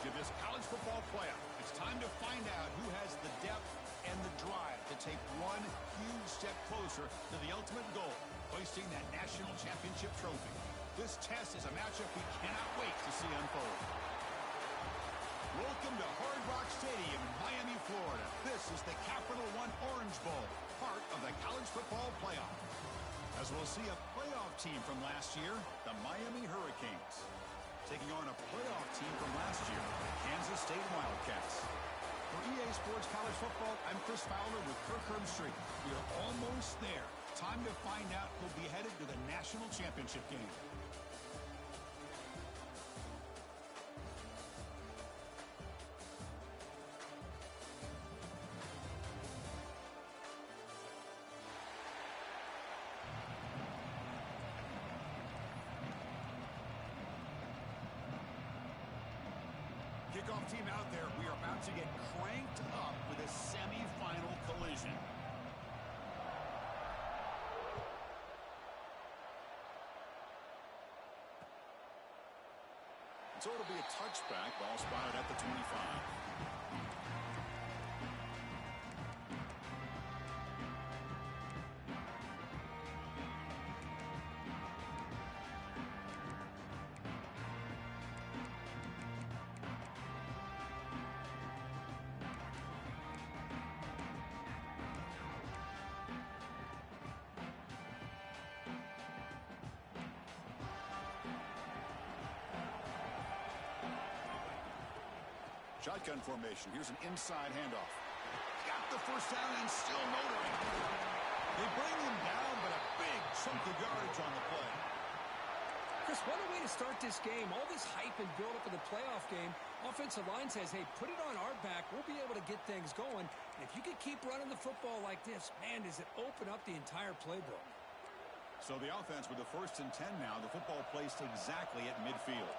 to this college football playoff. It's time to find out who has the depth and the drive to take one huge step closer to the ultimate goal, hoisting that national championship trophy. This test is a matchup we cannot wait to see unfold. Welcome to Hard Rock Stadium in Miami, Florida. This is the Capital One Orange Bowl, part of the college football playoff. As we'll see a playoff team from last year, the Miami Hurricanes, taking on a playoff team from last year, the Kansas State Wildcats. For EA Sports College Football, I'm Chris Fowler with Kirk Herbstreit. We are almost there. Time to find out who'll be headed to the national championship game. Kickoff team out there. We are about to get cranked up with a semifinal collision. So it'll be a touchback. Ball spotted at the 25. Shotgun formation. Here's an inside handoff. Got the first down and still motoring. They bring him down, but a big chunk of yardage on the play. Chris, what a way to start this game. All this hype and build up of the playoff game. Offensive line says, hey, put it on our back. We'll be able to get things going. And if you can keep running the football like this, man, does it open up the entire playbook. So the offense with the 1st and 10 now. The football placed exactly at midfield.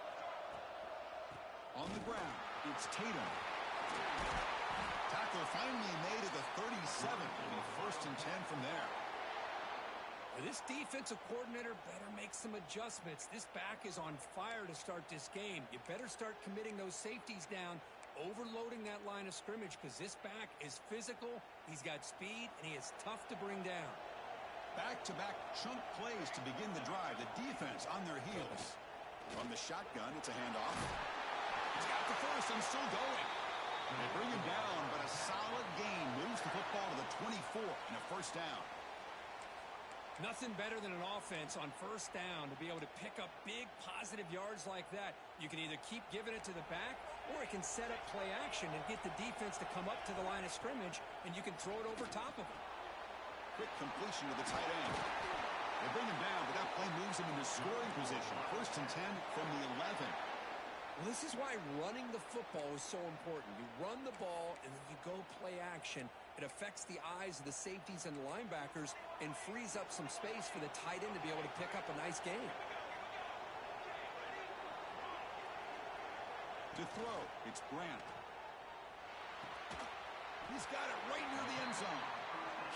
On the ground, it's Tatum. Tackle finally made at the 37. It'll be 1st and 10 from there. This defensive coordinator better make some adjustments. This back is on fire to start this game. You better start committing those safeties down, overloading that line of scrimmage, because this back is physical, he's got speed, and he is tough to bring down. Back-to-back chunk plays to begin the drive. The defense on their heels. From the shotgun, it's a handoff. He's got the first and still going. They bring him down, but a solid gain moves the football to the 24 and a first down. Nothing better than an offense on first down to be able to pick up big positive yards like that. You can either keep giving it to the back, or it can set up play action and get the defense to come up to the line of scrimmage, and you can throw it over top of them. Quick completion to the tight end. They bring him down, but that play moves him into scoring position. 1st and 10 from the 11. Well, this is why running the football is so important. You run the ball, and then you go play action. It affects the eyes of the safeties and the linebackers and frees up some space for the tight end to be able to pick up a nice gain. To throw, it's Grant. He's got it right near the end zone.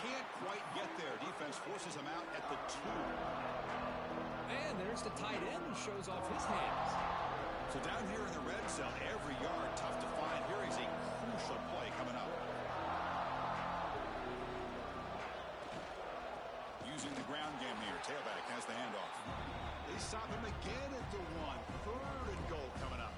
Can't quite get there. Defense forces him out at the 2. And there's the tight end who shows off his hands. So down here in the red zone, every yard tough to find. Here is a crucial play coming up. Using the ground game here. Tailback has the handoff. They stop him again at the 1. 3rd and goal coming up.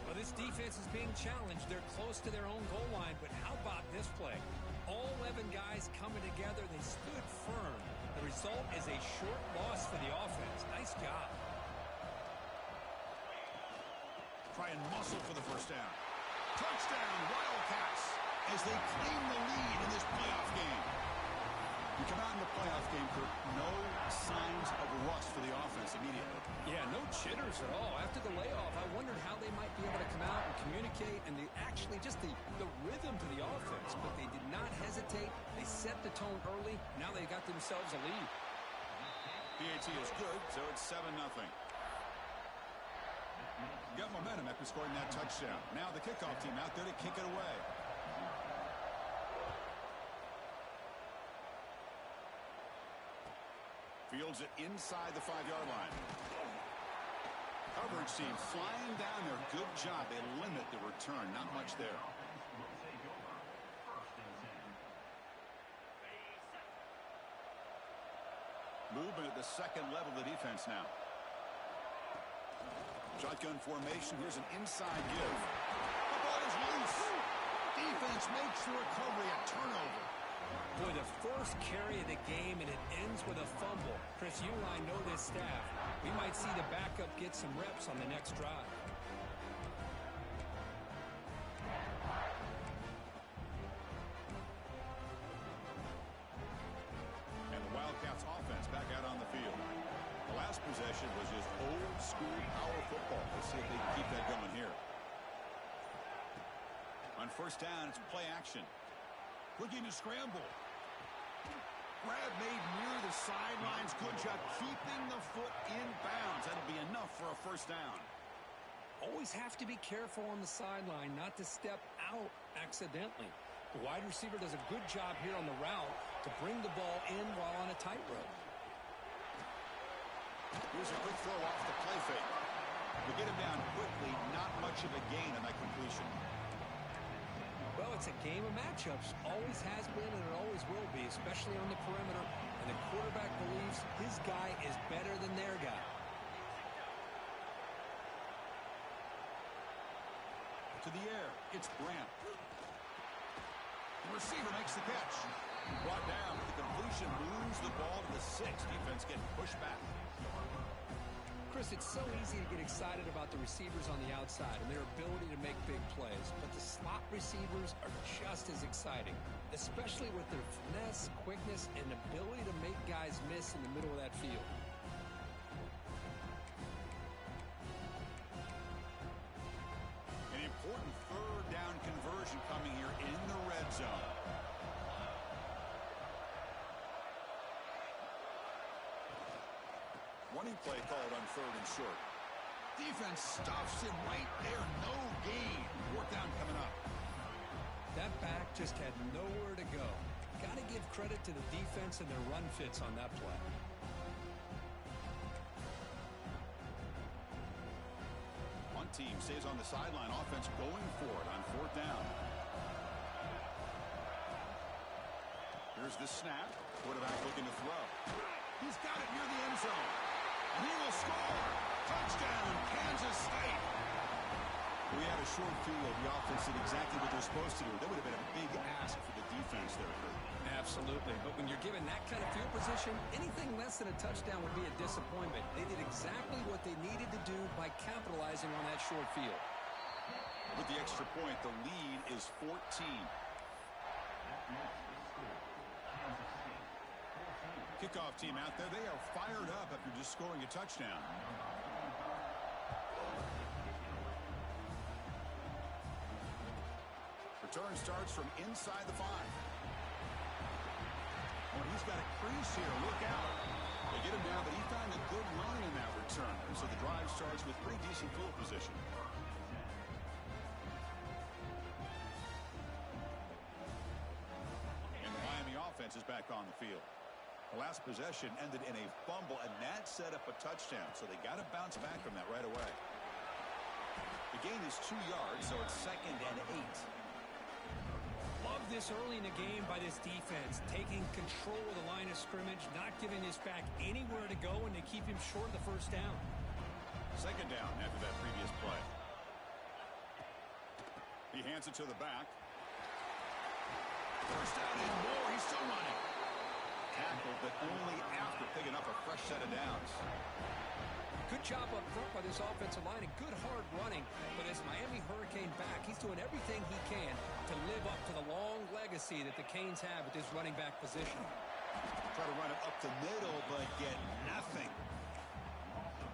Well, this defense is being challenged. They're close to their own goal line, but how about this play? All 11 guys coming together. They stood firm. The result is a short loss for the offense. Nice job. Try and muscle for the first down. Touchdown, Wildcats, as they claim the lead in this playoff game. We come out in the playoff game, Kirk, no signs of rust for the offense immediately. Yeah, no jitters at all. After the layoff, I wondered how they might be able to come out and communicate, and actually just the rhythm to the offense. But they did not hesitate. They set the tone early. Now they got themselves a lead. PAT is good, so it's 7-0. Got momentum after scoring that touchdown. Now the kickoff team out there to kick it away. Fields it inside the 5-yard line. Coverage team flying down there. Good job. They limit the return. Not much there. Movement at the second level of the defense now. Shotgun formation. Here's an inside give. The ball is loose. Defense makes the recovery. A turnover. Boy, the first carry of the game, and it ends with a fumble. Chris, you and I know this staff. We might see the backup get some reps on the next drive. And the Wildcats offense back out on the field. The last possession was just old school power football. Let's see if they can keep that going here. On first down, it's play action. Looking to scramble. Grab made near the sidelines. Good job keeping the foot in bounds. That'll be enough for a first down. Always have to be careful on the sideline not to step out accidentally. The wide receiver does a good job here on the route to bring the ball in while on a tightrope. Here's a quick throw off the play fake. We get him down quickly. Not much of a gain on that completion. Well, it's a game of matchups. Always has been and it always will be, especially on the perimeter. And the quarterback believes his guy is better than their guy. To the air, it's Grant. The receiver makes the catch. Brought down with the completion, moves the ball to the 6. Defense getting pushed back. Chris, it's so easy to get excited about the receivers on the outside and their ability to make big plays, but the slot receivers are just as exciting, especially with their finesse, quickness, and ability to make guys miss in the middle of that field. An important third down conversion coming here in the red zone. Running play called on third and short. Defense stuffs him right there. No gain. Fourth down coming up. That back just had nowhere to go. Got to give credit to the defense and their run fits on that play. One team stays on the sideline. Offense going for it on fourth down. Here's the snap. Quarterback looking to throw. He's got it near the end zone. And he will score. Touchdown, Kansas State. We had a short field. The offense did exactly what they're supposed to do. That would have been a big ask for the defense there, Kurt. Absolutely. But when you're given that kind of field position, anything less than a touchdown would be a disappointment. They did exactly what they needed to do by capitalizing on that short field. With the extra point, the lead is 14. Kickoff team out there. They are fired up after just scoring a touchdown. Return starts from inside the 5. Oh, he's got a crease here. Look out. They get him down, but he found a good line in that return. And so the drive starts with pretty decent field position. And the Miami offense is back on the field. The last possession ended in a fumble, and that set up a touchdown. So they got to bounce back from that right away. The gain is 2 yards, so it's 2nd and 8. Love this early in the game by this defense, taking control of the line of scrimmage, not giving his back anywhere to go, and they keep him short of the first down. 2nd down after that previous play. He hands it to the back. First down and more. He's still running. Tackled, but only after picking up a fresh set of downs. Good job up front by this offensive line and good hard running. But as Miami Hurricane back, he's doing everything he can to live up to the long legacy that the Canes have at this running back position. Try to run it up the middle, but get nothing.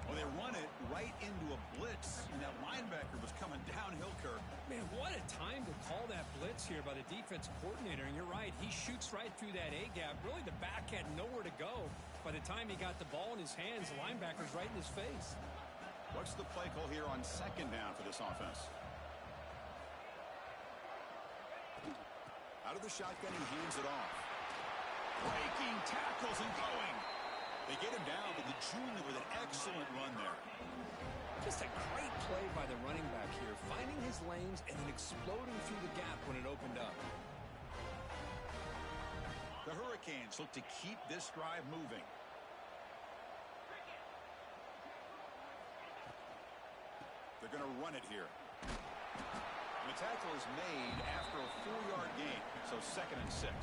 Well, they run it right into a blitz, and that linebacker was coming downhill, Kirk. Man, what a time to call that blitz here by the defense coordinator. And you're right, he shoots right through that A-gap. Really, the back had nowhere to go. By the time he got the ball in his hands, the linebacker's right in his face. What's the play call here on 2nd down for this offense? Out of the shotgun, he hands it off. Breaking tackles and going. They get him down, but the junior with an excellent run there. Just a great play by the running back here, finding his lanes and then exploding through the gap when it opened up. The Hurricanes look to keep this drive moving. They're going to run it here. And the tackle is made after a 4-yard gain, so 2nd and 6.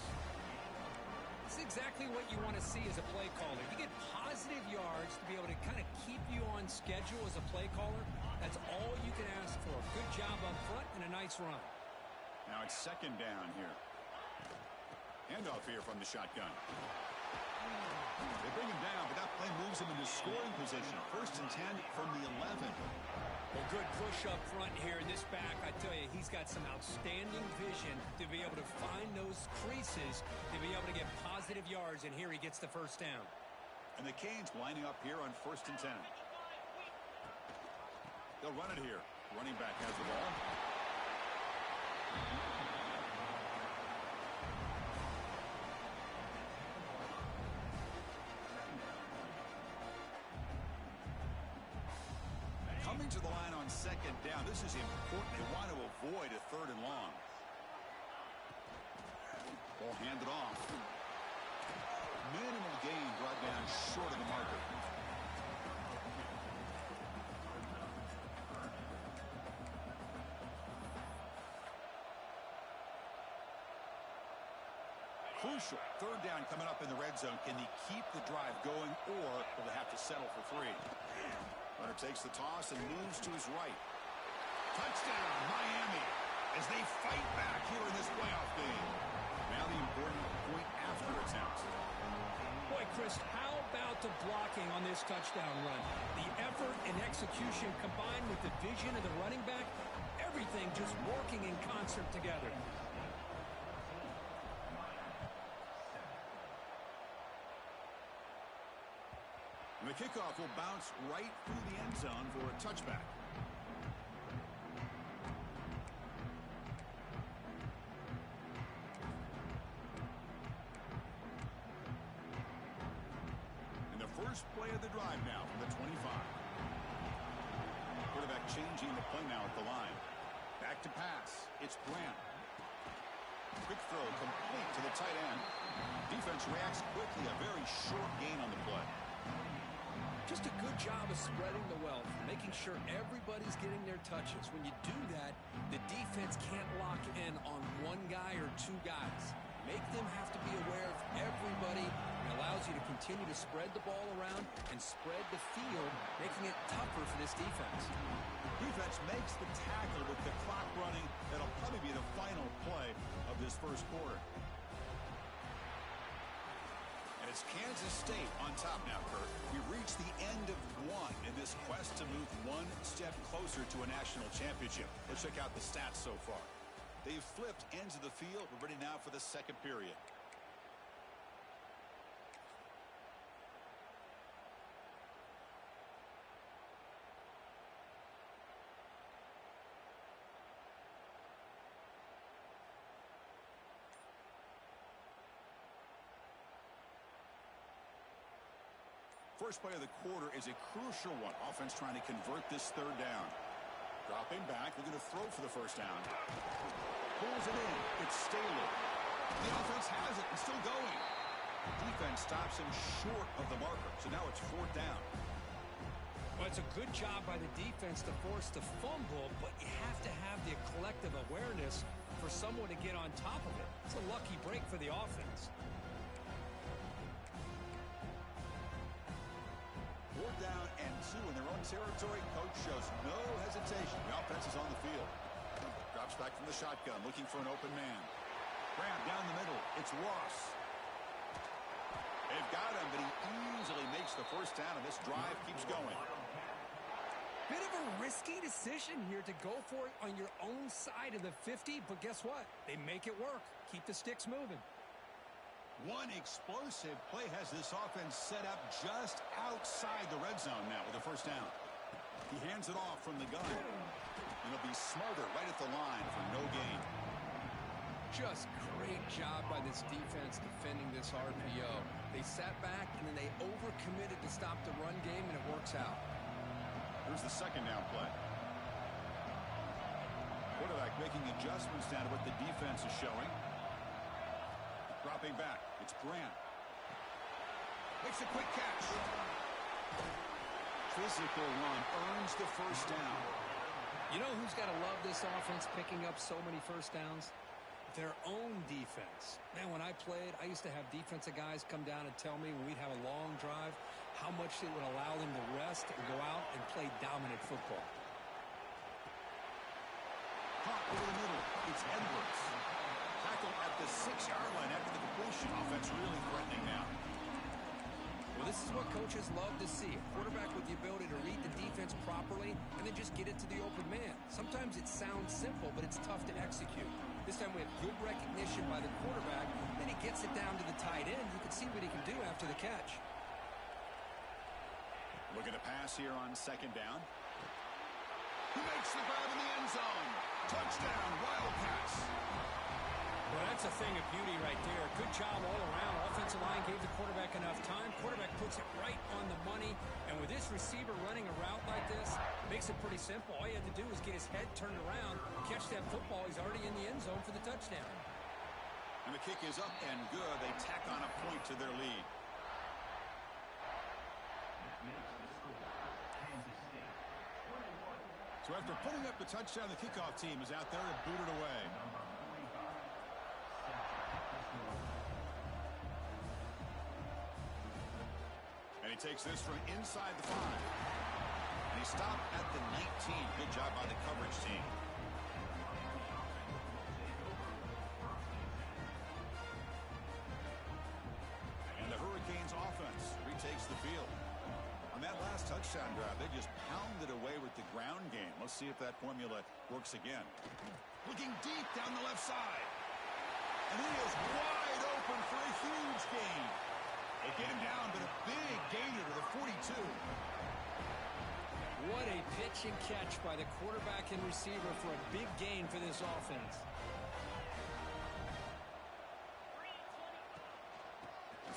It's exactly what you want to see as a play caller. You get positive yards to be able to kind of keep you on schedule as a play caller. That's all you can ask for. Good job up front and a nice run. Now it's 2nd down here. Handoff here from the shotgun. They bring him down, but that play moves him into scoring position. 1st and 10 from the 11. Well, good push up front here in this back. I tell you, he's got some outstanding vision to be able to find those creases, to be able to get positive yards, and here he gets the 1st down. And the Canes lining up here on 1st and 10. They'll run it here. Running back has the ball. Coming to the line on 2nd down. This is important. They want to avoid a 3rd and long. Ball handed off. Minimal gain brought down short of the marker. Crucial. 3rd down coming up in the red zone. Can they keep the drive going, or will they have to settle for 3? Runner takes the toss and moves to his right. Touchdown, Miami, as they fight back here in this playoff game. Now the important point after attempt. Boy, Chris, how about the blocking on this touchdown run? The effort and execution combined with the vision of the running back, everything just working in concert together. And the kickoff will bounce right through the end zone for a touchback. And the first play of the drive now from the 25. Quarterback changing the play now at the line. Back to pass. It's Grant. Quick throw complete to the tight end. Defense reacts quickly. A very short gain on the play. Just a good job of spreading the wealth, making sure everybody's getting their touches. When you do that, the defense can't lock in on one guy or 2 guys. Make them have to be aware of everybody. It allows you to continue to spread the ball around and spread the field, making it tougher for this defense. Defense makes the tackle with the clock running. That'll probably be the final play of this first quarter. And it's Kansas State on top now, Kurt. We reached the end of 1 in this quest to move 1 step closer to a national championship. Let's check out the stats so far. They've flipped ends of the field. We're ready now for the 2nd period. First play of the quarter is a crucial one. Offense trying to convert this 3rd down. Dropping back, looking to throw for the 1st down. Pulls it in. It's Staley. The offense has it and still going. The defense stops him short of the marker. So now it's 4th down. Well, it's a good job by the defense to force the fumble, but you have to have the collective awareness for someone to get on top of it. It's a lucky break for the offense. 4th down and 2 in their own territory. Coach shows no hesitation. The offense is on the field. Drops back from the shotgun, looking for an open man. Graham down the middle. It's Ross. They've got him, but he easily makes the 1st down, and this drive keeps going. Bit of a risky decision here to go for it on your own side of the 50, but guess what? They make it work. Keep the sticks moving. One explosive play has this offense set up just outside the red zone now with the 1st down. He hands it off from the gun. And he'll be smarter right at the line for no gain. Just great job by this defense defending this RPO. They sat back and then they overcommitted to stop the run game, and it works out. Here's the second down play. Quarterback making adjustments down to what the defense is showing. Dropping back. It's Grant. Makes a quick catch. Physical run earns the first down. You know who's got to love this offense picking up so many first downs? Their own defense. Man, when I played, I used to have defensive guys come down and tell me when we'd have a long drive how much it would allow them to rest and go out and play dominant football. Caught over the middle. It's Edwards. Tackle at the 6-yard line after the completion. Offense really threatening now. Well, this is what coaches love to see. A quarterback with the ability to read the defense properly and then just get it to the open man. Sometimes it sounds simple, but it's tough to execute. This time we have good recognition by the quarterback. Then he gets it down to the tight end. You can see what he can do after the catch. Look at a pass here on second down. He makes the grab in the end zone. Touchdown, Wildcats. Well, that's a thing of beauty right there. Good job all around. Offensive line gave the quarterback enough time. Quarterback puts it right on the money. And with this receiver running a route like this, makes it pretty simple. All you have to do is get his head turned around, catch that football. He's already in the end zone for the touchdown. And the kick is up and good. They tack on a point to their lead. So after putting up the touchdown, the kickoff team is out there to boot it away. And he takes this from inside the 5. And he stopped at the 19. Good job by the coverage team. And the Hurricanes offense retakes the field. On that last touchdown drive, they just pounded away with the ground game. Let's see if that formula works again. Looking deep down the left side. And he is wide open for a huge gain. They get him down, but a big gainer to the 42. What a pitch and catch by the quarterback and receiver for a big gain for this offense.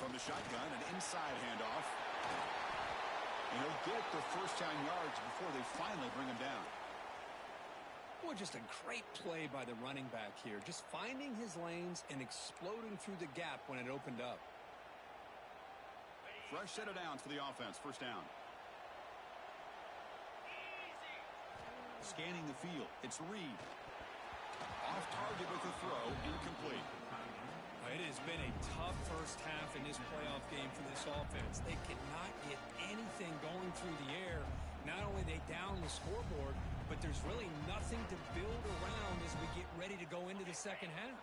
From the shotgun, an inside handoff. And he'll get the first down yards before they finally bring him down. Well, just a great play by the running back here. Just finding his lanes and exploding through the gap when it opened up. Fresh set of downs for the offense. First down. Scanning the field. It's Reed. Off target with the throw. Incomplete. It has been a tough first half in this playoff game for this offense. They cannot get anything going through the air. Not only are they down the scoreboard, but there's really nothing to build around as we get ready to go into the second half.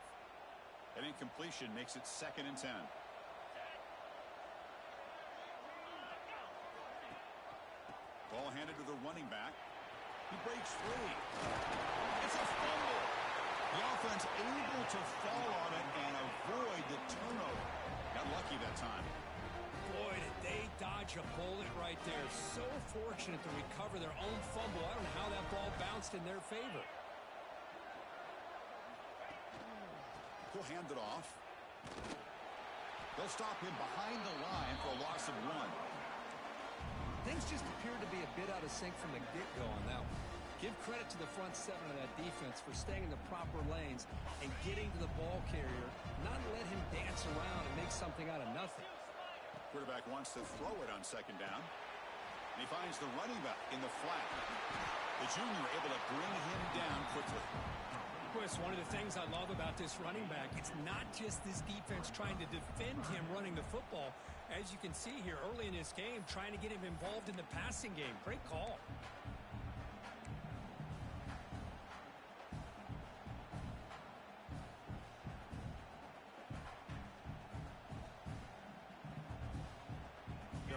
An incompletion makes it 2nd and 10. Ball handed to the running back. He breaks free. It's a fumble. The offense able to fall on it and avoid the turnover. Got lucky that time. Boy, did they dodge a bullet right there. So fortunate to recover their own fumble. I don't know how that ball bounced in their favor. He'll hand it off. They'll stop him behind the line for a loss of 1. Things just appeared to be a bit out of sync from the get-go on that one. Give credit to the front 7 of that defense for staying in the proper lanes and getting to the ball carrier, not let him dance around and make something out of nothing. Quarterback wants to throw it on second down. And he finds the running back in the flat. The junior able to bring him down quickly. Well, it's one of the things I love about this running back. It's not just this defense trying to defend him running the football. As you can see here early in this game, trying to get him involved in the passing game. Great call.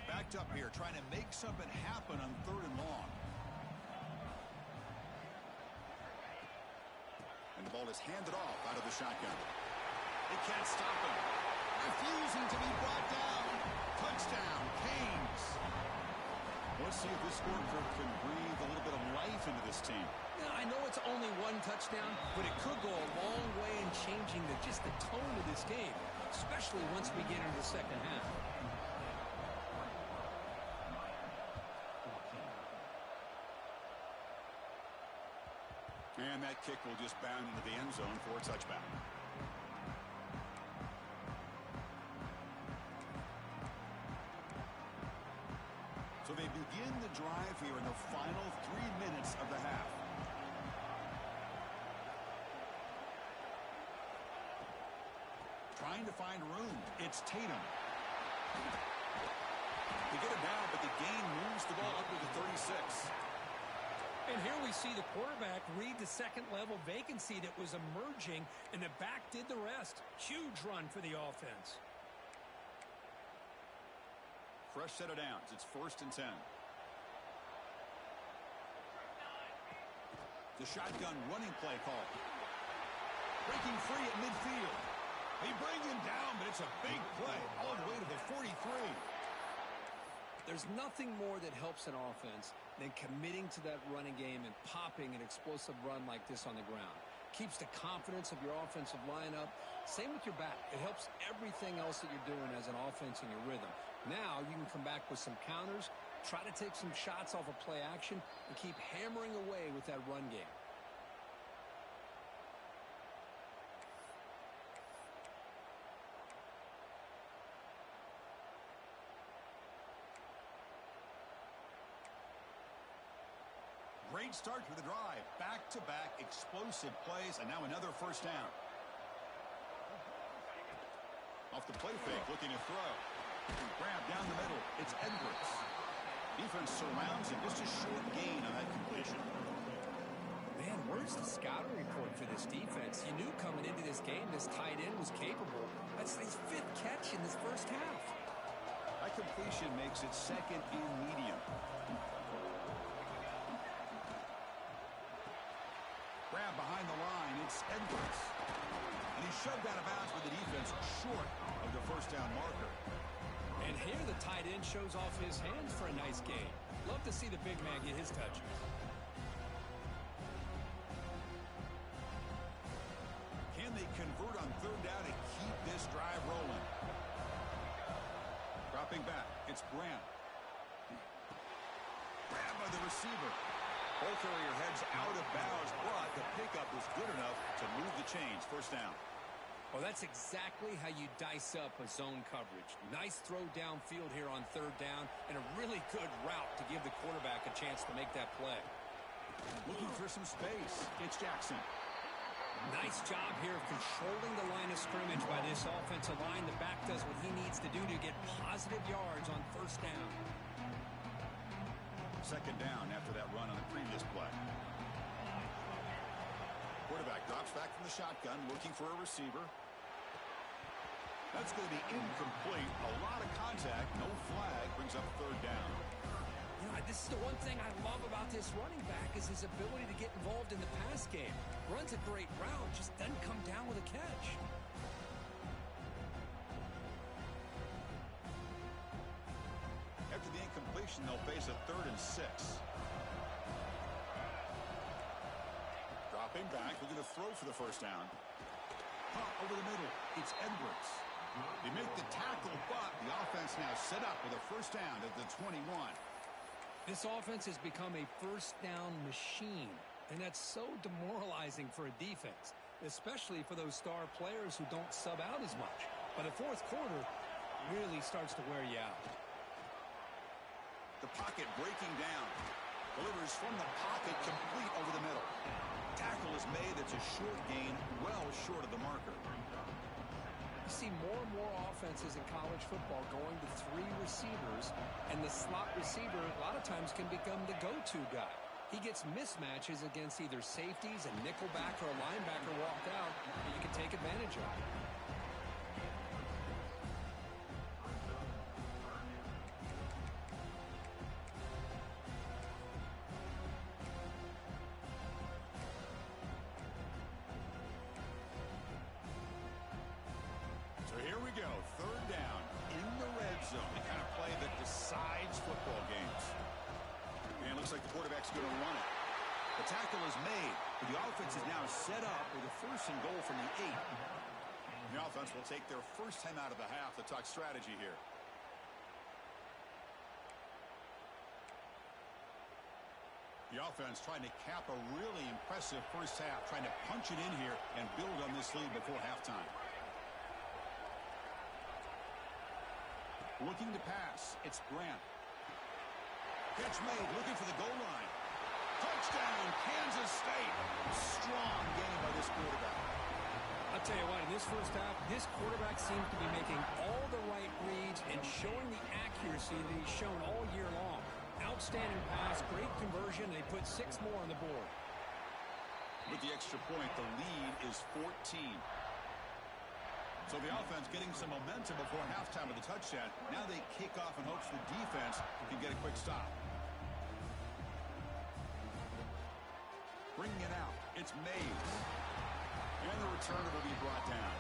Backed up here, trying to make something happen on 3rd and long. And the ball is handed off out of the shotgun. They can't stop him. Refusing to be brought down. Touchdown, Canes. Let's see if this scorecard can breathe a little bit of life into this team. Now, I know it's only 1 touchdown, but it could go a long way in changing just the tone of this game, especially once we get into the second half. And that kick will just bound into the end zone for a touchback. So they begin the drive here in the final 3 minutes of the half. Trying to find room. It's Tatum. They get it down, but the gain moves the ball up to the 36. And here we see the quarterback read the second-level vacancy that was emerging, and the back did the rest. Huge run for the offense. Fresh set of downs. It's 1st and 10. The shotgun running play call. Breaking free at midfield. They bring him down, but it's a big play all the way to the 43. There's nothing more that helps an offense than committing to that running game and popping an explosive run like this on the ground. Keeps the confidence of your offensive lineup. Same with your back. It helps everything else that you're doing as an offense in your rhythm. Now you can come back with some counters, try to take some shots off of play action, and keep hammering away with that run game. Great start to the drive. Back-to-back explosive plays, and now another first down. Off the play fake, looking to throw. Grab down the middle. It's Edwards. Defense surrounds him. Just a short gain on that completion. Man, where's the scouting report for this defense? You knew coming into this game this tight end was capable. That's his 5th catch in this first half. That completion makes it 2nd and medium. Grab behind the line. It's Edwards. And he's shoved out of bounds with the defense short of the first down marker. And here the tight end shows off his hands for a nice gain. Love to see the big man get his touches. Can they convert on 3rd down and keep this drive rolling? Dropping back. It's Grant. Grab by the receiver. Ball carrier heads out of bounds, but the pickup was good enough to move the chains. First down. Well, that's exactly how you dice up a zone coverage. Nice throw downfield here on 3rd down, and a really good route to give the quarterback a chance to make that play. Looking for some space. It's Jackson. Nice job here of controlling the line of scrimmage by this offensive line. The back does what he needs to do to get positive yards on 1st down. 2nd down after that run on the previous play. Quarterback drops back from the shotgun, looking for a receiver. That's going to be incomplete. A lot of contact, no flag, brings up 3rd down. You know, this is the one thing I love about this running back is his ability to get involved in the pass game. Runs a great route, just doesn't come down with a catch. After the incompletion, they'll face a 3rd and 6. Dropping back, looking to throw for the first down. Pop over the middle. It's Edwards. They make the tackle, but the offense now set up with a first down at the 21. This offense has become a first down machine, and that's so demoralizing for a defense, especially for those star players who don't sub out as much. By the 4th quarter, really starts to wear you out. The pocket breaking down. Delivers from the pocket, complete over the middle. Tackle is made. That's a short gain, well short of the marker. You see more and more offenses in college football going to 3 receivers, and the slot receiver a lot of times can become the go-to guy. He gets mismatches against either safeties, a nickelback, or a linebacker walked out that you can take advantage of. Going to run it. The tackle is made, but the offense is now set up with a 1st and goal from the 8. The offense will take their first time out of the half to talk strategy here. The The offense trying to cap a really impressive first half, trying to punch it in here and build on this lead before halftime. Looking to pass. It's Grant. Catch made, looking for the goal line. Touchdown, Kansas State. Strong game by this quarterback. I'll tell you what, in this first half, this quarterback seems to be making all the right reads and showing the accuracy that he's shown all year long. Outstanding pass, great conversion, and they put 6 more on the board. With the extra point, the lead is 14. So the offense getting some momentum before halftime with the touchdown. Now they kick off in hopes the defense can get a quick stop. Bringing it out. It's Mays. And the returner will be brought down.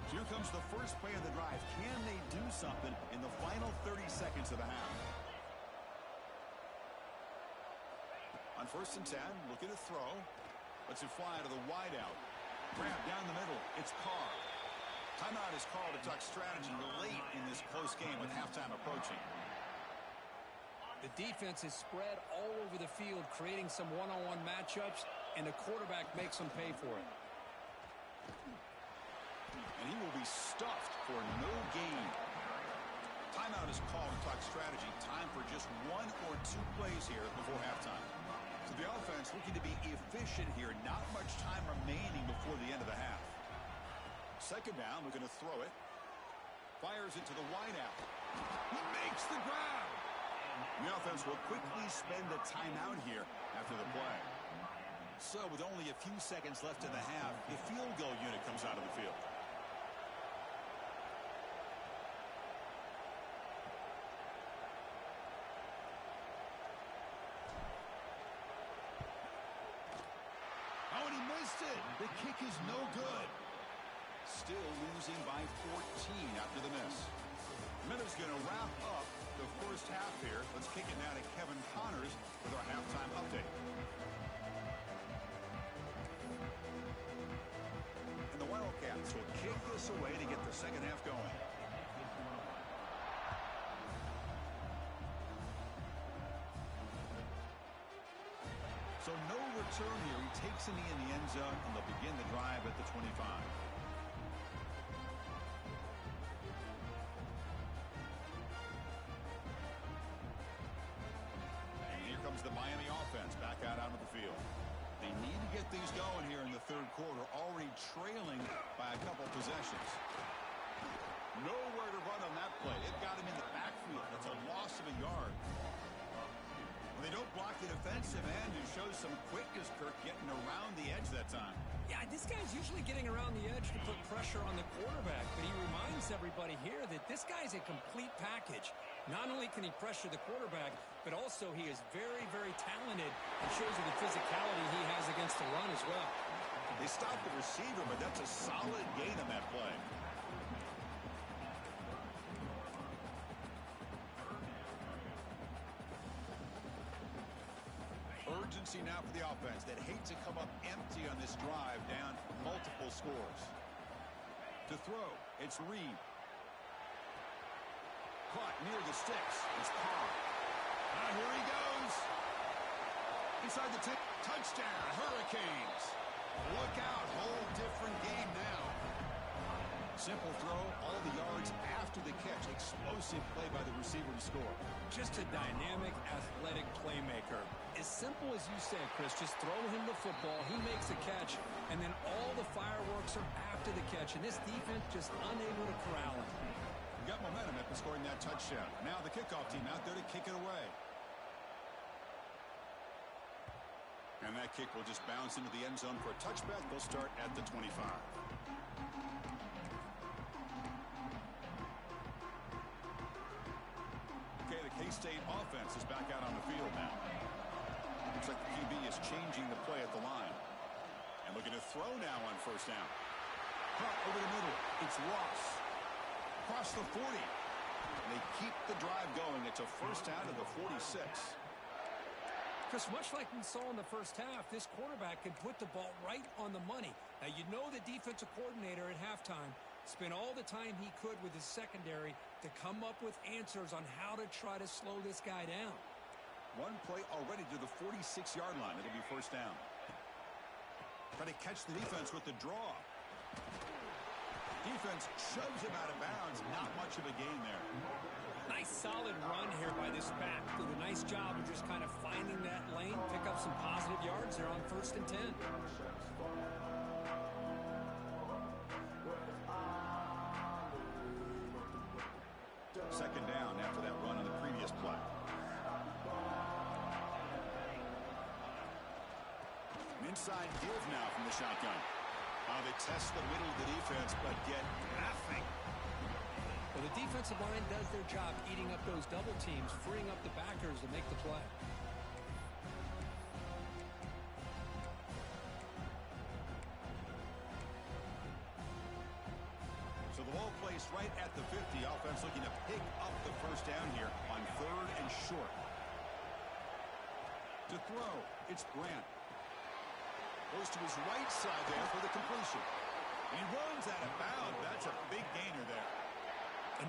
Here comes the first play of the drive. Can they do something in the final 30 seconds of the half? On 1st and 10, looking to throw. Lets it fly to the wideout. Grab down the middle. It's Carr. Timeout is called to talk strategy late in this close game with halftime approaching. The defense is spread all over the field, creating some one-on-one matchups, and the quarterback makes them pay for it. And he will be stuffed for no gain. Timeout is called to talk strategy. Time for just 1 or 2 plays here before halftime. So the offense looking to be efficient here. Not much time remaining before the end of the half. 2nd down, looking to throw it. Fires it to the wideout. He makes the grab. The offense will quickly spend a timeout here after the play. So with only a few seconds left in the half, the field goal unit comes out of the field. Oh, and he missed it. The kick is no good. Still losing by 14 after the miss. Miller's going to wrap up the first half here. Let's kick it now to Kevin Connors with our halftime update. And the Wildcats will kick this away to get the second half going. So no return here. He takes it in the end zone, and they'll begin the drive at the 25. The Miami offense back out onto the field. They need to get things going here in the 3rd quarter, already trailing by a couple possessions. Nowhere to run on that play. It got him in the backfield. That's a loss of a yard. When they don't block the defensive end, it shows some quickness, Kirk, getting around the edge that time. Yeah, this guy's usually getting around the edge to put pressure on the quarterback, but he reminds everybody here that this guy's a complete package. Not only can he pressure the quarterback, but also he is very, very talented and shows you the physicality he has against the run as well. They stopped the receiver, but that's a solid gain on that play. Urgency now for the offense that hate to come up empty on this drive, down multiple scores. To throw, it's Reed. Caught near the sticks. It's Carr. Here he goes. Inside the 10. Touchdown, Hurricanes. Look out, whole different game now. Simple throw, all the yards after the catch. Explosive play by the receiver to score. Just a dynamic, athletic playmaker. As simple as you say, Chris, just throw him the football, he makes a catch, and then all the fireworks are after the catch, and this defense just unable to corral him. Got momentum after scoring that touchdown. Now the kickoff team out there to kick it away. And that kick will just bounce into the end zone for a touchback. They'll start at the 25. Okay, the K-State offense is back out on the field now. Looks like the QB is changing the play at the line. And looking to throw now on 1st down. Caught over the middle. It's Ross. Across the 40. And they keep the drive going. It's a 1st down to the 46. Chris, much like we saw in the first half, this quarterback can put the ball right on the money. Now, you know the defensive coordinator at halftime Spent all the time he could with his secondary to come up with answers on how to try to slow this guy down. One play already to the 46-yard line. It'll be first down. Try to catch the defense with the draw. Defense shoves him out of bounds. Not much of a gain there. Nice solid run here by this back. Did a nice job of just kind of finding that lane, pick up some positive yards there on 1st and 10. Second down after that run on the previous play. An inside give now from the shotgun. They test the middle of the defense, but get nothing. Well, the defensive line does their job eating up those double teams, freeing up the backers to make the play. So the ball placed right at the 50. Offense looking to pick up the first down here on 3rd and short. To throw, it's Grant. Goes to his right side there for the completion. He runs out of bounds. That's a big gainer there.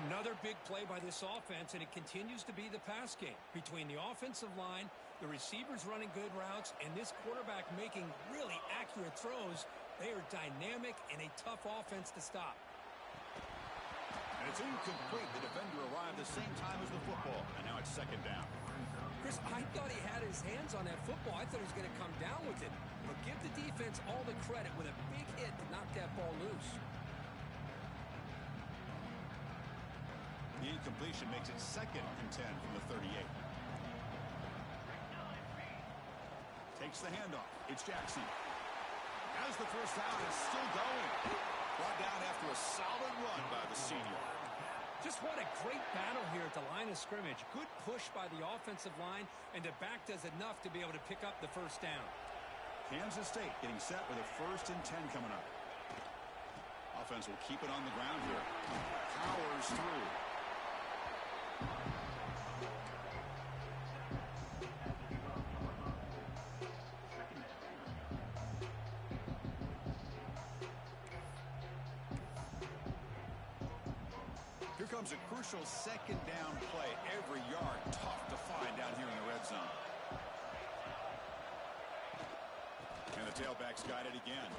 Another big play by this offense, and it continues to be the pass game. Between the offensive line, the receivers running good routes, and this quarterback making really accurate throws, they are dynamic and a tough offense to stop. And it's incomplete. The defender arrived the same time as the football, and now it's second down. Chris, I thought he had his hands on that football. I thought he was going to come down with it. But give the defense all the credit with a big hit to knock that ball loose. The incompletion makes it 2nd and 10 from the 38. Takes the handoff. It's Jackson. As the first down is still going. Brought down after a solid run by the senior. Just what a great battle here at the line of scrimmage. Good push by the offensive line, and the back does enough to be able to pick up the first down. Kansas State getting set with a 1st and 10 coming up. Offense will keep it on the ground here. Powers through. Here comes a crucial second down play. Every yard tough to find down here in the red zone. And the tailback's got it again.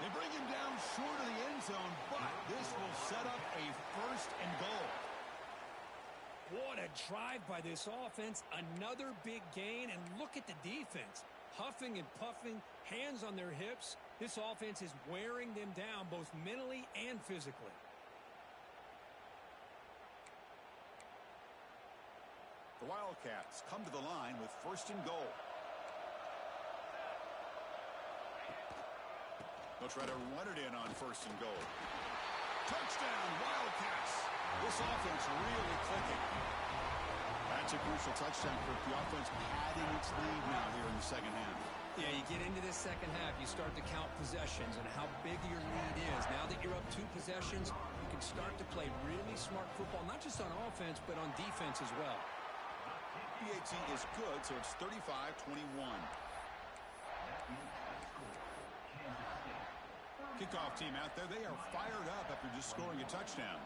They bring him down short of the end zone, but this will set up a 1st and goal. What a drive by this offense. Another big gain, and look at the defense. Huffing and puffing, hands on their hips. This offense is wearing them down both mentally and physically. The Wildcats come to the line with 1st and goal. They'll try to run it in on 1st and goal. Touchdown, Wildcats. This offense really clicking. That's a crucial touchdown for the offense padding its lead now here in the second half. Yeah, you get into this second half, you start to count possessions and how big your lead is. Now that you're up 2 possessions, you can start to play really smart football, not just on offense, but on defense as well. PAT is good, so it's 35-21. Kickoff team out there, they are fired up after just scoring a touchdown.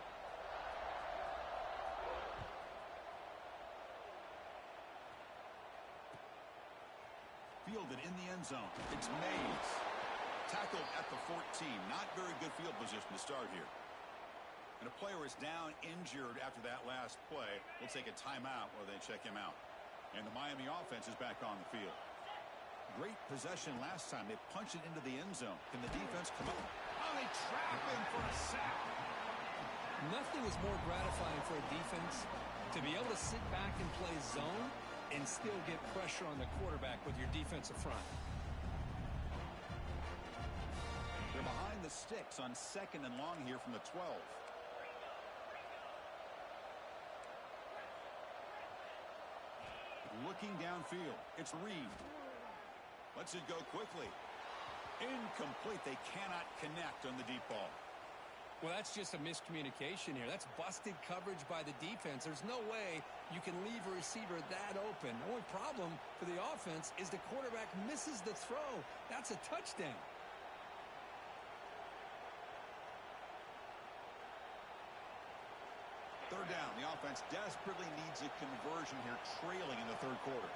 Fielded in the end zone. It's Mays. Tackled at the 14. Not very good field position to start here. And a player is down injured after that last play. We'll take a timeout while they check him out. And the Miami offense is back on the field. Great possession last time. They punched it into the end zone. Can the defense come up? Oh, they trap him for a sack. Nothing is more gratifying for a defense to be able to sit back and play zone and still get pressure on the quarterback with your defensive front. They're behind the sticks on 2nd and long here from the 12. Looking downfield. It's Reed. Lets it go quickly. Incomplete. They cannot connect on the deep ball. Well, that's just a miscommunication here. That's busted coverage by the defense. There's no way you can leave a receiver that open. The only problem for the offense is the quarterback misses the throw. That's a touchdown. down. The offense desperately needs a conversion here, trailing in the third quarter.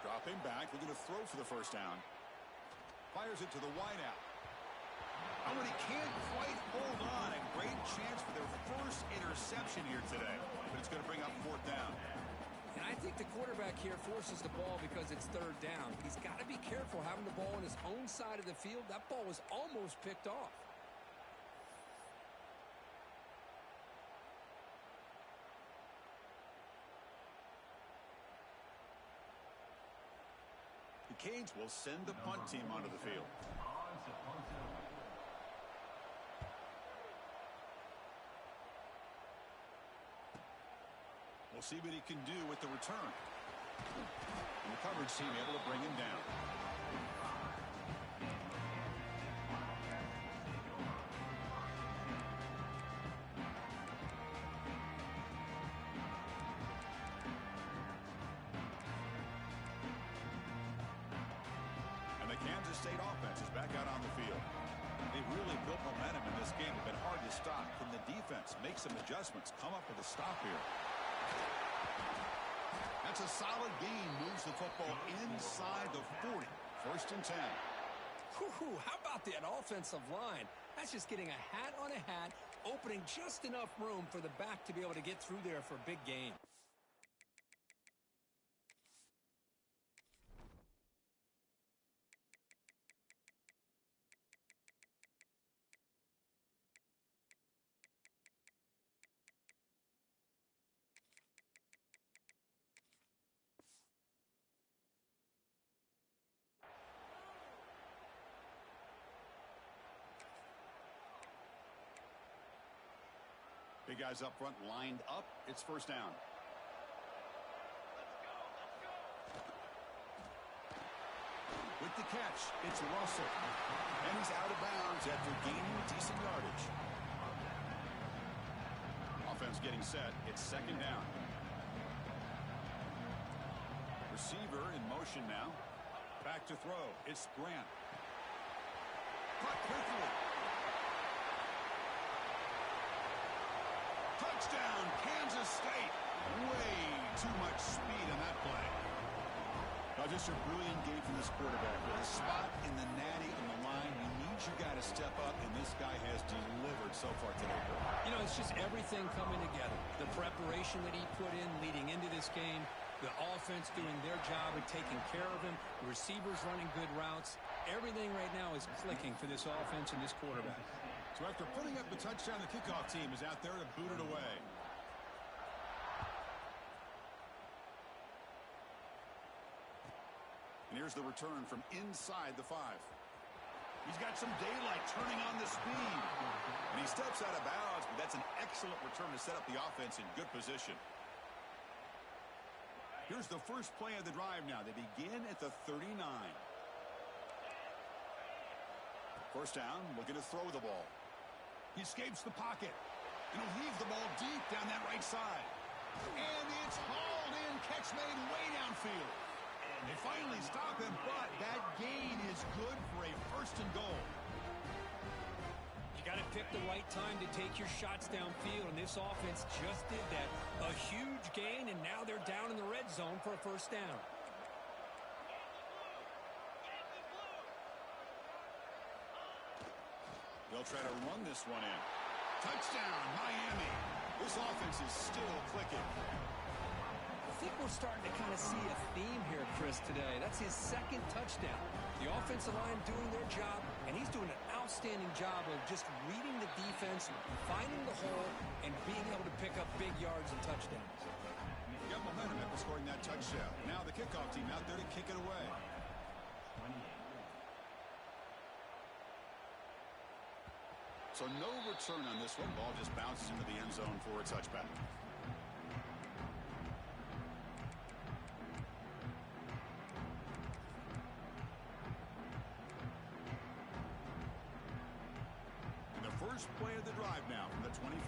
Dropping back, looking to throw for the first down. Fires it to the wideout. Oh, and he can't quite hold on. A great chance for their first interception here today. But it's going to bring up fourth down. And I think the quarterback here forces the ball because it's third down. He's got to be careful having the ball on his own side of the field. That ball was almost picked off. The Canes will send the punt team onto the field. We'll see what he can do with the return. And the coverage team able to bring him down. And the Kansas State offense is back out on the field. They've really built momentum in this game. It's been hard to stop. Can the defense make some adjustments, come up with a stop here? That's a solid gain. Moves the football inside the 40. First and 10. Whew, how about that offensive line? That's just getting a hat on a hat, opening just enough room for the back to be able to get through there for a big gain. Big guys up front lined up. It's first down. With the catch, it's Russell. And he's out of bounds after gaining decent yardage. Offense getting set. It's second down. Receiver in motion now. Back to throw. It's Grant. Caught quickly. Touchdown, Kansas State. Way too much speed on that play. Just a brilliant game from this quarterback. With a spot in the natty on the line, you need your guy to step up, and this guy has delivered so far today. You know, it's just everything coming together. The preparation that he put in leading into this game, the offense doing their job and taking care of him, the receivers running good routes. Everything right now is clicking for this offense and this quarterback. So after putting up the touchdown, the kickoff team is out there to boot it away. And here's the return from inside the 5. He's got some daylight turning on the speed. And he steps out of bounds, but that's an excellent return to set up the offense in good position. Here's the first play of the drive now. They begin at the 39. First down, looking to throw the ball. He escapes the pocket. And he'll leave the ball deep down that right side. And it's hauled in. Catch made way downfield. They finally stop him, but that gain is good for a first and goal. You got to pick the right time to take your shots downfield, and this offense just did that. A huge gain, and now they're down in the red zone for a first down. They'll try to run this one in. Touchdown, Miami. This offense is still clicking. I think we're starting to kind of see a theme here, Chris, today. That's his second touchdown. The offensive line doing their job, and he's doing an outstanding job of just reading the defense, finding the hole, and being able to pick up big yards and touchdowns. Got momentum after scoring that touchdown. Now the kickoff team out there to kick it away. So no return on this one. Ball just bounces into the end zone for a touchback. And the first play of the drive now from the 25.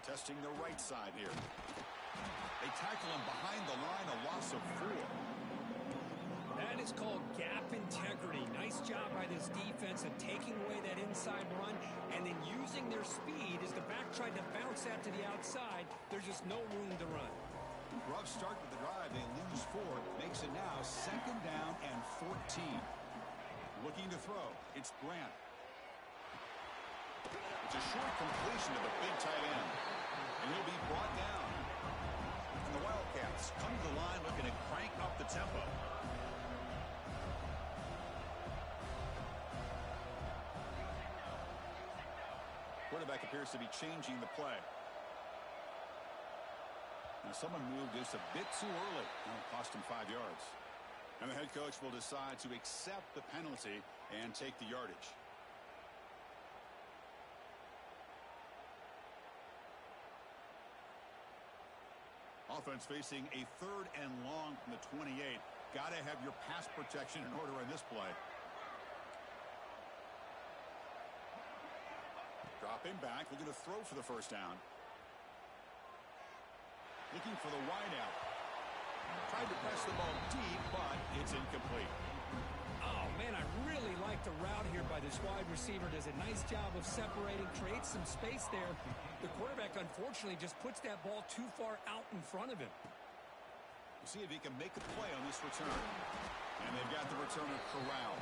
Testing the right side here. They tackle him behind the line, a loss of 4. That is called gap integrity. Nice job by this defense of taking away that inside run and then using their speed as the back tried to bounce that to the outside. There's just no room to run. Rough start with the drive. They lose 4. Makes it now 2nd down and 14. Looking to throw. It's Grant. It's a short completion to the big tight end. And he'll be brought down. And the Wildcats come to the line looking to crank up the tempo. Quarterback appears to be changing the play. Now someone moved just a bit too early. It cost him 5 yards. And the head coach will decide to accept the penalty and take the yardage. Offense facing a 3rd and long from the 28. Got to have your pass protection in order in this play. Dropping back, looking to throw for the 1st down. Looking for the wideout. Tried to press the ball deep, but it's incomplete. Oh, man, I really like the route here by this wide receiver. Does a nice job of separating, creates some space there. The quarterback, unfortunately, just puts that ball too far out in front of him. We'll see if he can make a play on this return. And they've got the returner corralled.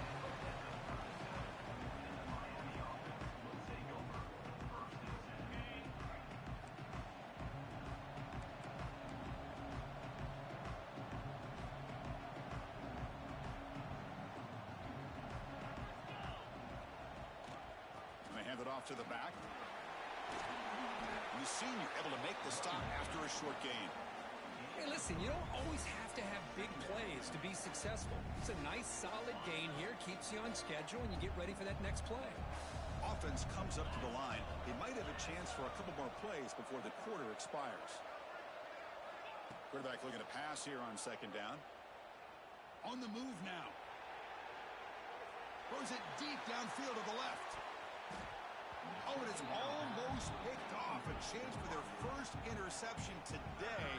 Hand it off to the back. And the senior able to make the stop after a short gain. Hey, listen, you don't always have to have big plays to be successful. It's a nice, solid gain here, keeps you on schedule, and you get ready for that next play. Offense comes up to the line. They might have a chance for a couple more plays before the quarter expires. Quarterback looking to pass here on 2nd down. On the move now. Throws it deep downfield to the left. Oh, and it's almost picked off. A chance for their first interception today.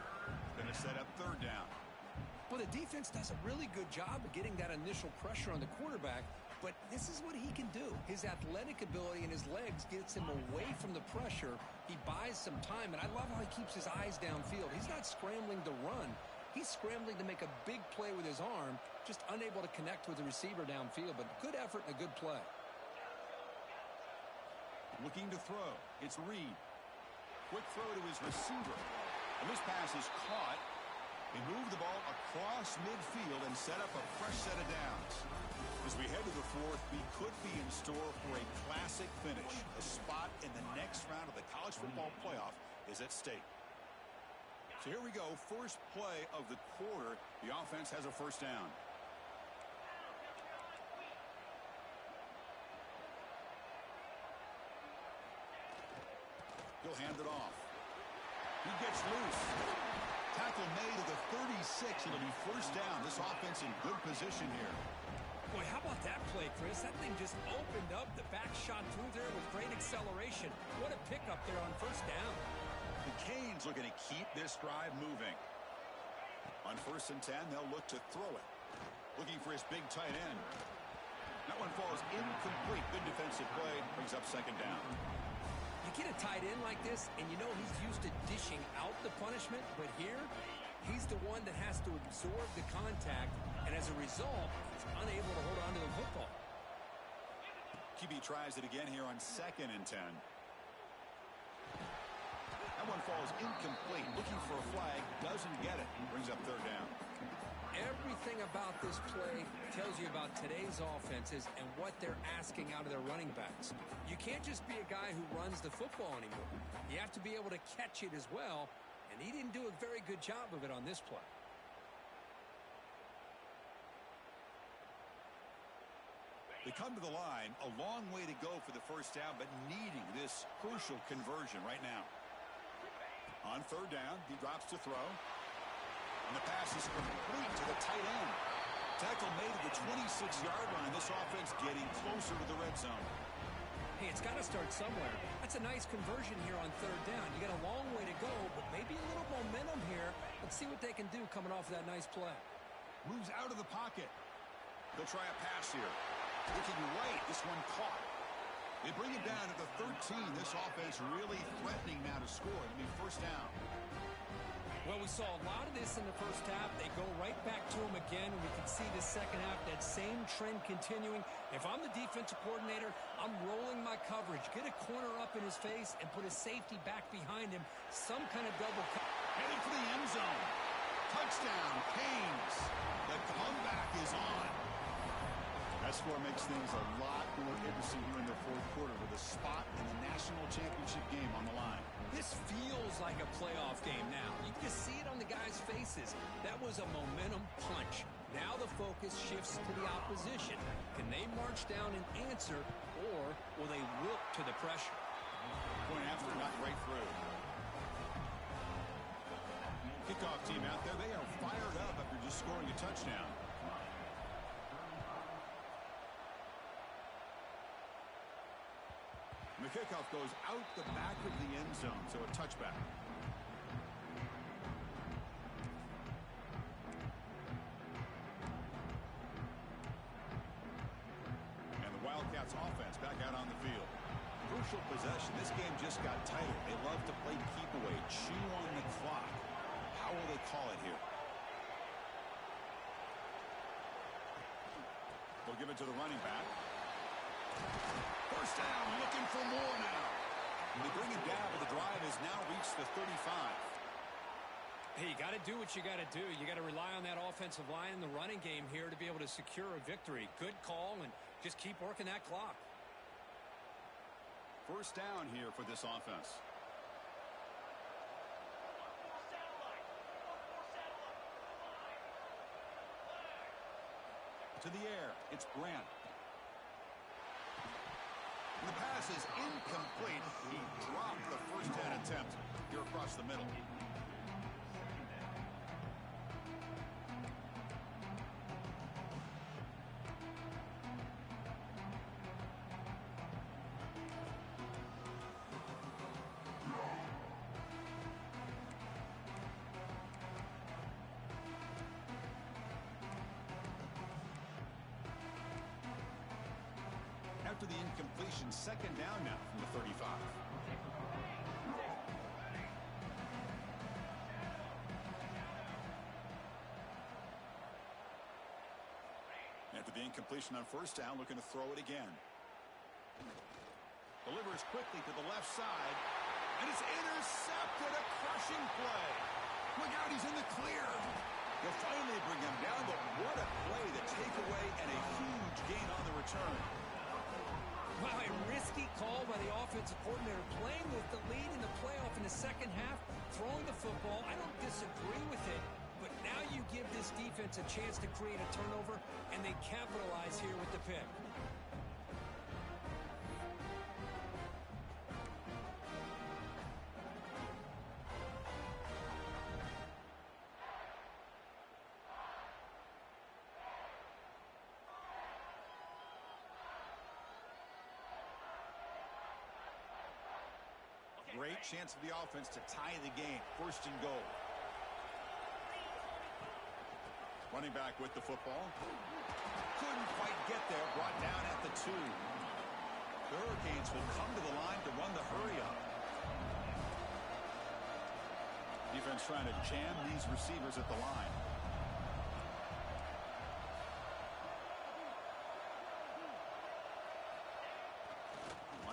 Going to set up 3rd down. Well, the defense does a really good job of getting that initial pressure on the quarterback, but this is what he can do. His athletic ability and his legs gets him away from the pressure. He buys some time, and I love how he keeps his eyes downfield. He's not scrambling to run. He's scrambling to make a big play with his arm, just unable to connect with the receiver downfield, but good effort and a good play. Looking to throw. It's Reed. Quick throw to his receiver. And this pass is caught. They move the ball across midfield and set up a fresh set of downs. As we head to the 4th, we could be in store for a classic finish. A spot in the next round of the college football playoff is at stake. So here we go. First play of the quarter. The offense has a 1st down. He'll hand it off. He gets loose. Tackle made to the 36. It'll be 1st down. This offense in good position here. Boy, how about that play, Chris? That thing just opened up. The back shot through there with great acceleration. What a pickup there on 1st down. The Canes looking to keep this drive moving. On 1st and 10, they'll look to throw it. Looking for his big tight end. That one falls incomplete. Good defensive play. Brings up 2nd down. You get a tight end like this, and you know he's used to dishing out the punishment, but here, he's the one that has to absorb the contact, and as a result, he's unable to hold on to the football. QB tries it again here on 2nd and 10. That one falls incomplete. Looking for a flag, doesn't get it. Brings up 3rd down. Everything about this play tells you about today's offenses and what they're asking out of their running backs. You can't just be a guy who runs the football anymore. You have to be able to catch it as well, and he didn't do a very good job of it on this play. They come to the line, a long way to go for the 1st down, but needing this crucial conversion right now. On 3rd down, he drops to throw. And the pass is complete to the tight end. Tackle made at the 26-yard line. This offense getting closer to the red zone. Hey, it's got to start somewhere. That's a nice conversion here on 3rd down. You got a long way to go, but maybe a little momentum here Let's see what they can do coming off that nice play. Moves out of the pocket. They'll try a pass here. Looking right, this one caught. They bring it down to the 13. This offense really threatening now to score. It'll be first down. Well, we saw a lot of this in the first half. They go right back to him again, and we can see the second half, that same trend continuing. If I'm the defensive coordinator, I'm rolling my coverage. Get a corner up in his face and put a safety back behind him. Some kind of double. Headed for the end zone. Touchdown, Canes. The comeback is on. That score makes things a lot more interesting here in the fourth quarter with a spot in the national championship game on the line. This feels like a playoff game now. You can just see it on the guys' faces. That was a momentum punch. Now the focus shifts to the opposition. Can they march down and answer, or will they wilt to the pressure? Point after, got right through. Kickoff team out there, they are fired up after just scoring a touchdown. The kickoff goes out the back of the end zone, so a touchback. And the Wildcats offense back out on the field. Crucial possession. This game just got tighter. They love to play keep away, chew on the clock. How will they call it here? They'll give it to the running back. First down, looking for more now. They bring it down, but the drive has now reached the 35. Hey, you got to do what you got to do. You got to rely on that offensive line in the running game here to be able to secure a victory. Good call, and just keep working that clock. First down here for this offense. To the air, it's Grant. The pass is incomplete. He dropped the first down attempt here across the middle. After the incompletion, second down now from the 35. After the incompletion on first down, looking to throw it again. Delivers quickly to the left side, and it's intercepted. A crushing play. Look out, he's in the clear. They'll finally bring him down, but what a play, the takeaway, and a huge gain on the return. Wow, a risky call by the offensive coordinator, playing with the lead in the playoff in the second half, throwing the football. I don't disagree with it, but now you give this defense a chance to create a turnover, and they capitalize here with the pick. Great chance for the offense to tie the game. First and goal. Running back with the football. Couldn't quite get there. Brought down at the 2. The Hurricanes will come to the line to run the hurry up. Defense trying to jam these receivers at the line.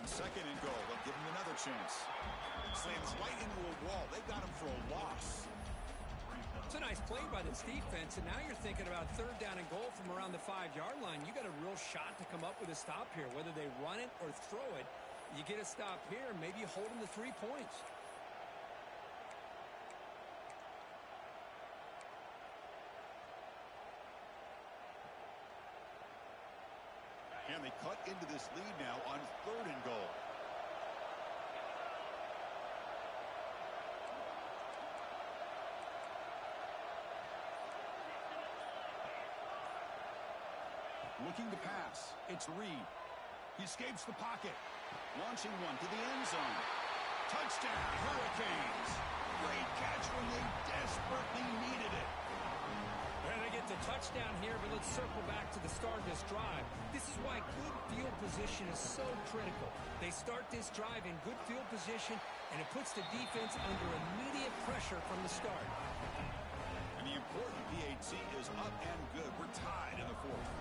Second and goal. They'll give him another chance. Slams right into a wall. They got him for a loss. It's a nice play by this defense, and now you're thinking about third down and goal from around the 5-yard line. You got a real shot to come up with a stop here. Whether they run it or throw it, you get a stop here, maybe you hold them to 3 points. And they cut into this lead now on third and goal. Looking to pass. It's Reed. He escapes the pocket. Launching one to the end zone. Touchdown, Hurricanes. Great catch when they desperately touchdown here, but let's circle back to the start of this drive. This is why good field position is so critical. They start this drive in good field position, and it puts the defense under immediate pressure from the start. And the important PAT is up and good. We're tied in the fourth.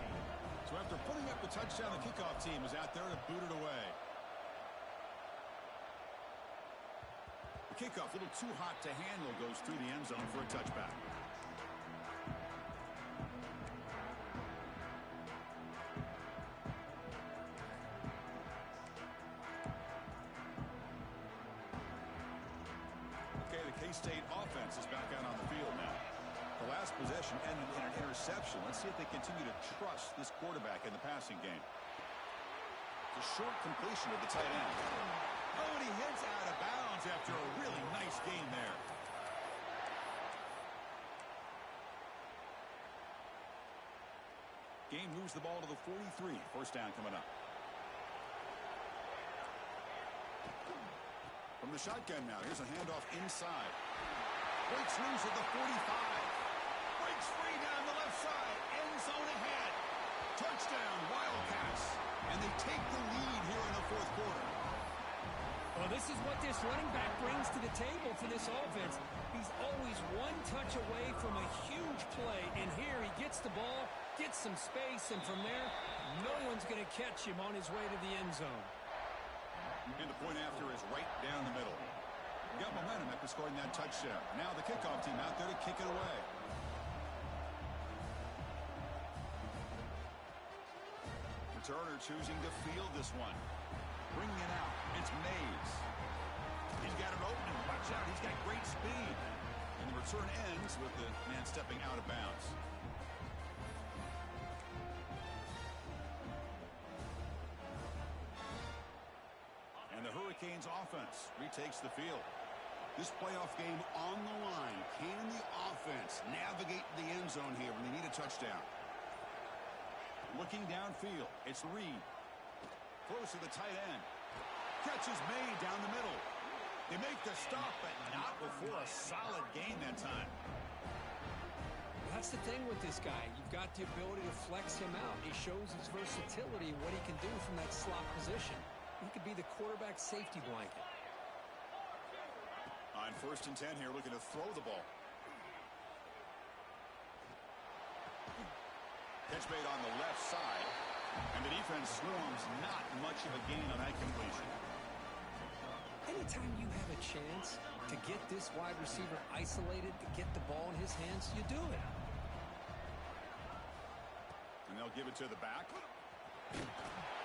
So after putting up the touchdown, the kickoff team is out there to boot it away. The kickoff, a little too hot to handle, goes through the end zone for a touchback. K-State offense is back out on the field now. The last possession ended in an interception. Let's see if they continue to trust this quarterback in the passing game. The short completion of the tight end. Oh, and he hits out of bounds after a really nice game there. Game moves the ball to the 43. First down coming up. From the shotgun now, here's a handoff inside. Breaks loose at the 45. Breaks free down the left side. End zone ahead. Touchdown, Wildcats. And they take the lead here in the fourth quarter. Well, this is what this running back brings to the table for this offense. He's always one touch away from a huge play. And here he gets the ball, gets some space, and from there, no one's going to catch him on his way to the end zone. And the point after is right down the middle. Got momentum after scoring that touchdown. Now the kickoff team out there to kick it away. Returner choosing to field this one. Bringing it out. It's Mays. He's got it open. Watch out. He's got great speed. And the return ends with the man stepping out of bounds. Hurricanes offense retakes the field. This playoff game on the line. Can the offense navigate the end zone here when they need a touchdown? Looking downfield, it's Reed. Close to the tight end. Catch is made down the middle. They make the stop, but not before a solid gain that time. That's the thing with this guy. You've got the ability to flex him out. He shows his versatility, what he can do from that slot position. He could be the quarterback safety blanket. On 1st and 10 here, looking to throw the ball. Catch made on the left side. And the defense swarms. Not much of a gain on that completion. Anytime you have a chance to get this wide receiver isolated, to get the ball in his hands, you do it. And they'll give it to the back.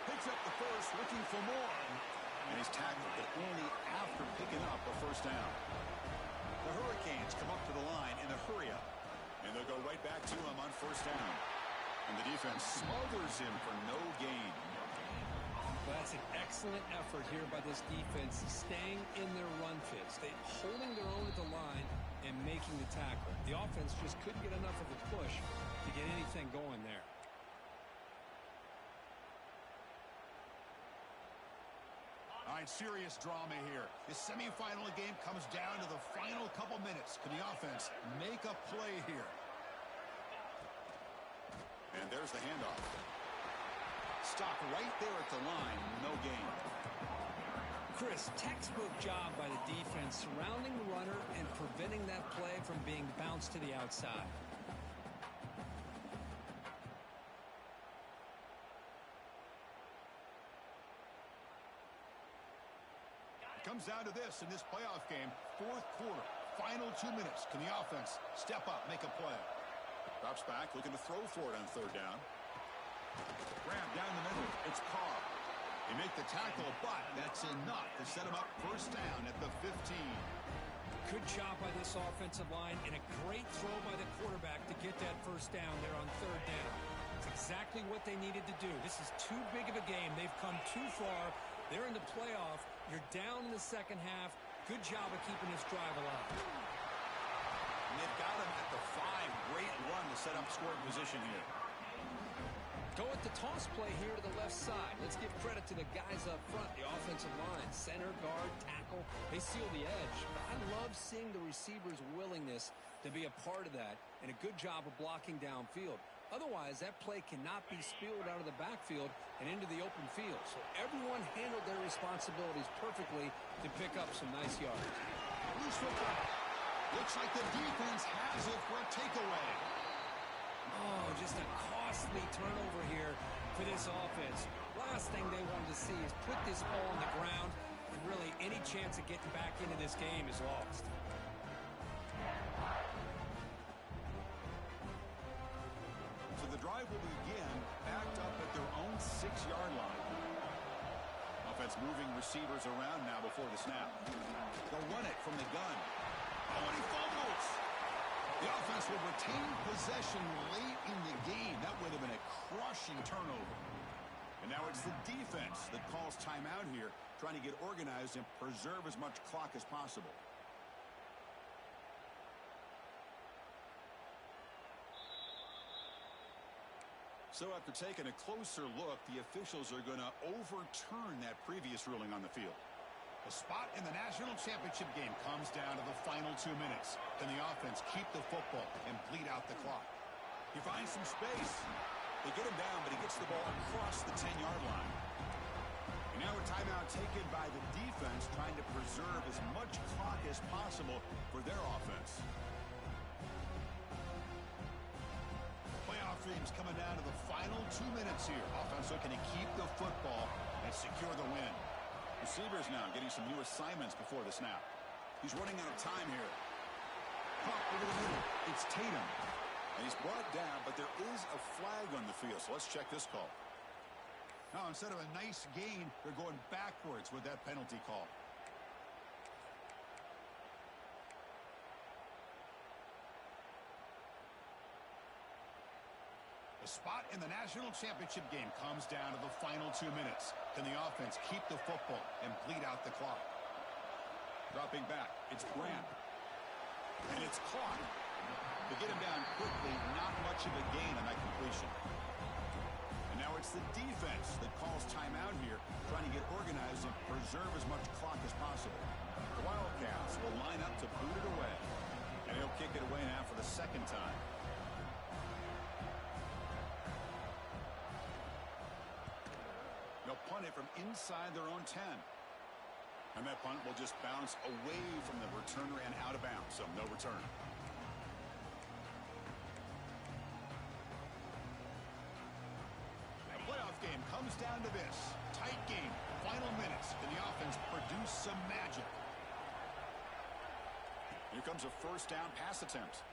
Picks up the first, looking for more. And he's tackled, but only after picking up a first down. The Hurricanes come up to the line in a hurry-up. And they'll go right back to him on first down. And the defense smothers him for no gain. Well, that's an excellent effort here by this defense, staying in their run fits. They're holding their own at the line and making the tackle. The offense just couldn't get enough of a push to get anything going there. All right, serious drama here. The semifinal game comes down to the final couple minutes. Can the offense make a play here? And there's the handoff. Stop right there at the line. No gain. Chris, textbook job by the defense surrounding the runner and preventing that play from being bounced to the outside. Comes down to this in this playoff game. Fourth quarter, final 2 minutes. Can the offense step up, make a play? Drops back, looking to throw for it on third down. Grab down the middle. It's Carr. They make the tackle, but that's enough to set him up first down at the 15. Good job by this offensive line and a great throw by the quarterback to get that first down there on third down. It's exactly what they needed to do. This is too big of a game. They've come too far. They're in the playoff. You're down in the second half. Good job of keeping this drive alive. And they've got him at the 5. Great run to set up scoring position here. Go with the toss play here to the left side. Let's give credit to the guys up front, the offensive line, center, guard, tackle. They seal the edge. I love seeing the receivers' willingness to be a part of that and a good job of blocking downfield. Otherwise, that play cannot be spilled out of the backfield and into the open field. So everyone handled their responsibilities perfectly to pick up some nice yards. Loose football. Looks like the defense has it for a takeaway. Oh, just a costly turnover here for this offense. Last thing they wanted to see is put this ball on the ground, and really any chance of getting back into this game is lost. So the drive will begin backed up at their own 6-yard line. Offense moving receivers around now before the snap. They'll run it from the gun. Oh, and he fumbles. The offense will retain possession late in the game. That would have been a crushing turnover. And now it's the defense that calls timeout here, trying to get organized and preserve as much clock as possible. So after taking a closer look, the officials are going to overturn that previous ruling on the field. The spot in the national championship game comes down to the final 2 minutes. Can the offense keep the football and bleed out the clock? He finds some space. They get him down, but he gets the ball across the 10-yard line. And now a timeout taken by the defense, trying to preserve as much clock as possible for their offense. Playoff dreams coming down to the final 2 minutes here. Offense looking to keep the football and secure the win. Receivers now getting some new assignments before the snap. He's running out of time here. Pop over the middle. It's Tatum. And he's brought down, but there is a flag on the field. So let's check this call. Now, instead of a nice gain, they're going backwards with that penalty call. The spot in the national championship game comes down to the final 2 minutes. Can the offense keep the football and bleed out the clock? Dropping back, it's Grant. And it's caught. They get him down quickly, not much of a gain on that completion. And now it's the defense that calls timeout here, trying to get organized and preserve as much clock as possible. The Wildcats will line up to boot it away. And he'll kick it away now for the second time. They'll punt it from inside their own 10. And that punt will just bounce away from the returner and out of bounds, so no return. The playoff game comes down to this. Tight game, final minutes. Can the offense produce some magic? Here comes a first down pass attempt.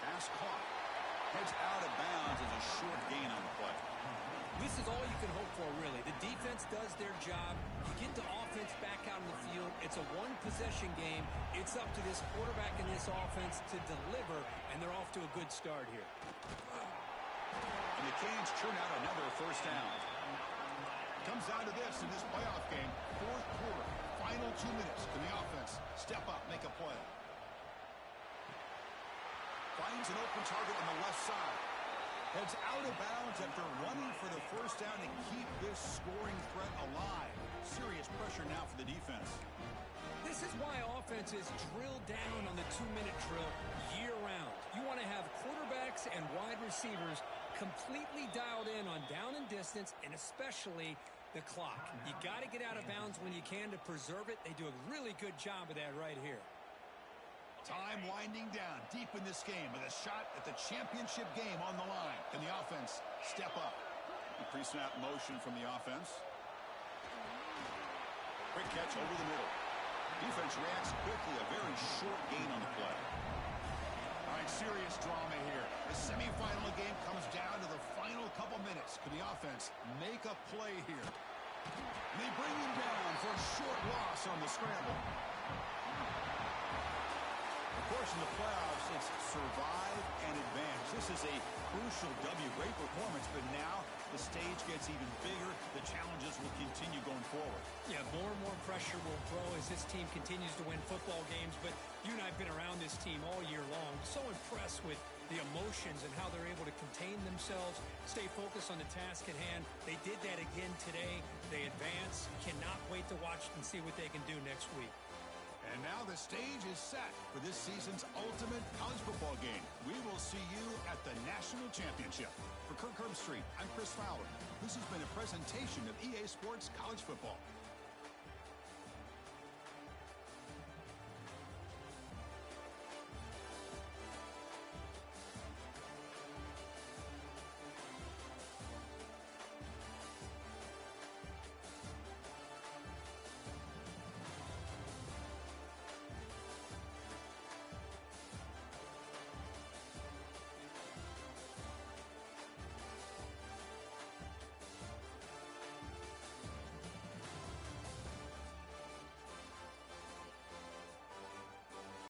Pass caught. Heads out of bounds as a short gain on the play. This is all you can hope for, really. The defense does their job. You get the offense back out in the field. It's a one-possession game. It's up to this quarterback and this offense to deliver, and they're off to a good start here. And the Canes churn out another first down. Comes down to this in this playoff game. Fourth quarter, final 2 minutes. Can the offense step up, make a play? Finds an open target on the left side. Heads out of bounds after running for the first down to keep this scoring threat alive. Serious pressure now for the defense. This is why offenses drill down on the 2-minute drill year-round. You want to have quarterbacks and wide receivers completely dialed in on down and distance, and especially the clock. You got to get out of bounds when you can to preserve it. They do a really good job of that right here. Time winding down deep in this game with a shot at the championship game on the line. Can the offense step up? A pre-snap motion from the offense. Quick catch over the middle. Defense reacts quickly. A very short gain on the play. All right, serious drama here. The semifinal game comes down to the final couple minutes. Can the offense make a play here? And they bring him down for a short loss on the scramble. Of course, in the playoffs, it's survive and advance. This is a crucial W. Great performance, but now the stage gets even bigger. The challenges will continue going forward. Yeah, more and more pressure will grow as this team continues to win football games, but you and I have been around this team all year long. So impressed with the emotions and how they're able to contain themselves, stay focused on the task at hand. They did that again today. They advance. Cannot wait to watch and see what they can do next week. And now the stage is set for this season's ultimate college football game. We will see you at the National Championship. For Kirk Herbstreit, I'm Chris Fowler. This has been a presentation of EA Sports College Football.